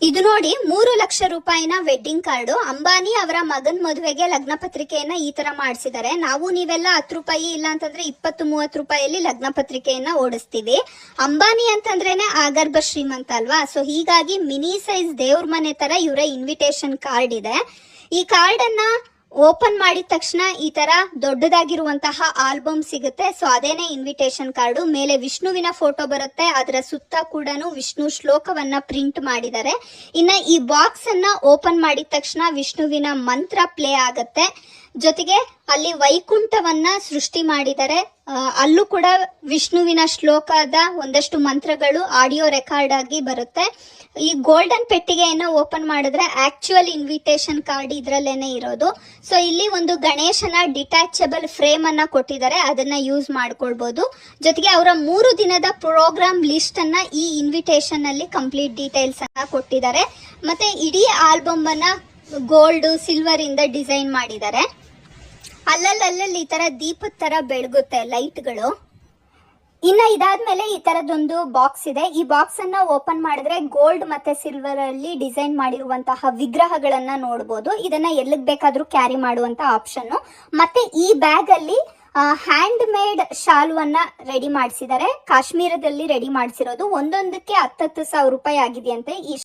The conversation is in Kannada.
ಇದು ನೋಡಿ 3 ಲಕ್ಷ ರೂಪಾಯಿನ ವೆಡ್ಡಿಂಗ್ ಕಾರ್ಡು. ಅಂಬಾನಿ ಅವರ ಮಗನ್ ಮದುವೆಗೆ ಲಗ್ನ ಪತ್ರಿಕೆಯನ್ನ ಈ ತರ ಮಾಡಿಸಿದ್ದಾರೆ. ನಾವು ನೀವೆಲ್ಲ 10 ರೂಪಾಯಿ ಇಲ್ಲ ಅಂತಂದ್ರೆ 20-30 ರೂಪಾಯಿಯಲ್ಲಿ ಲಗ್ನ ಪತ್ರಿಕೆಯನ್ನ ಓಡಿಸ್ತೀವಿ. ಅಂಬಾನಿ ಅಂತಂದ್ರೇನೆ ಆಗರ್ಭ ಶ್ರೀಮಂತ ಅಲ್ವಾ. ಸೊ ಹೀಗಾಗಿ ಮಿನಿ ಸೈಜ್ ದೇವ್ರ ಮನೆ ತರ ಇವರ ಇನ್ವಿಟೇಷನ್ ಕಾರ್ಡ್ ಇದೆ. ಈ ಕಾರ್ಡ್ ಅನ್ನ ಓಪನ್ ಮಾಡಿದ ತಕ್ಷಣ ಈ ತರ ದೊಡ್ಡದಾಗಿರುವಂತಹ ಆಲ್ಬಮ್ ಸಿಗುತ್ತೆ. ಸೊ ಅದೇನೆ ಇನ್ವಿಟೇಷನ್ ಕಾರ್ಡು. ಮೇಲೆ ವಿಷ್ಣುವಿನ ಫೋಟೋ ಬರುತ್ತೆ, ಅದರ ಸುತ್ತ ಕೂಡ ವಿಷ್ಣು ಶ್ಲೋಕವನ್ನ ಪ್ರಿಂಟ್ ಮಾಡಿದ್ದಾರೆ. ಇನ್ನ ಈ ಬಾಕ್ಸ್ ಅನ್ನ ಓಪನ್ ಮಾಡಿದ ತಕ್ಷಣ ವಿಷ್ಣುವಿನ ಮಂತ್ರ ಪ್ಲೇ ಆಗತ್ತೆ. ಜೊತೆಗೆ ಅಲ್ಲಿ ವೈಕುಂಠವನ್ನ ಸೃಷ್ಟಿ ಮಾಡಿದ್ದಾರೆ. ಅಲ್ಲೂ ಕೂಡ ವಿಷ್ಣುವಿನ ಶ್ಲೋಕದ ಒಂದಷ್ಟು ಮಂತ್ರಗಳು ಆಡಿಯೋ ರೆಕಾರ್ಡ್ ಆಗಿ ಬರುತ್ತೆ. ಈ ಗೋಲ್ಡನ್ ಪೆಟ್ಟಿಗೆಯನ್ನ ಓಪನ್ ಮಾಡಿದ್ರೆ ಆಕ್ಚುಯಲ್ ಇನ್ವಿಟೇಷನ್ ಕಾರ್ಡ್ ಇದ್ರಲ್ಲೇನೆ ಇರೋದು. ಸೊ ಇಲ್ಲಿ ಒಂದು ಗಣೇಶನ ಡಿಟ್ಯಾಚಬಲ್ ಫ್ರೇಮ್ ಅನ್ನ ಕೊಟ್ಟಿದ್ದಾರೆ, ಅದನ್ನ ಯೂಸ್ ಮಾಡ್ಕೊಳ್ಬಹುದು. ಜೊತೆಗೆ ಅವರ 3 ದಿನದ ಪ್ರೋಗ್ರಾಮ್ ಲಿಸ್ಟ್ ಅನ್ನ ಈ ಇನ್ವಿಟೇಷನ್ ಅಲ್ಲಿ ಕಂಪ್ಲೀಟ್ ಡೀಟೇಲ್ಸ್ ಅನ್ನ ಕೊಟ್ಟಿದ್ದಾರೆ. ಮತ್ತೆ ಇಡೀ ಆಲ್ಬಮ್ ಅನ್ನ ಗೋಲ್ಡ್ ಸಿಲ್ವರ್ ಇಂದ ಡಿಸೈನ್ ಮಾಡಿದ್ದಾರೆ. ಅಲ್ಲಲ್ಲಿ ಈ ತರ ದೀಪದ ತರ ಬೆಳಗುತ್ತೆ ಲೈಟ್ಗಳು. ಇನ್ನ ಇದಾದ್ಮೇಲೆ ಈ ತರದೊಂದು ಬಾಕ್ಸ್ ಇದೆ. ಈ ಬಾಕ್ಸ್ ಅನ್ನ ಓಪನ್ ಮಾಡಿದ್ರೆ ಗೋಲ್ಡ್ ಮತ್ತೆ ಸಿಲ್ವರ್ ಅಲ್ಲಿ ಡಿಸೈನ್ ಮಾಡಿರುವಂತಹ ವಿಗ್ರಹಗಳನ್ನ ನೋಡಬಹುದು. ಇದನ್ನ ಎಲ್ಲಿಗೆ ಬೇಕಾದ್ರೂ ಕ್ಯಾರಿ ಮಾಡುವಂತ ಆಪ್ಷನ್. ಮತ್ತೆ ಈ ಬ್ಯಾಗ್ ಅಲ್ಲಿ ಹ್ಯಾಂಡ್ ಮೇಡ್ ಶಾಲ್ವನ್ನ ರೆಡಿ ಮಾಡಿಸಿದ್ದಾರೆ. ಕಾಶ್ಮೀರದಲ್ಲಿ ರೆಡಿ ಮಾಡಿಸಿರೋದು. ಒಂದೊಂದಕ್ಕೆ 10,000 ರೂಪಾಯಿ ಆಗಿದೆಯಂತೆ. ಈ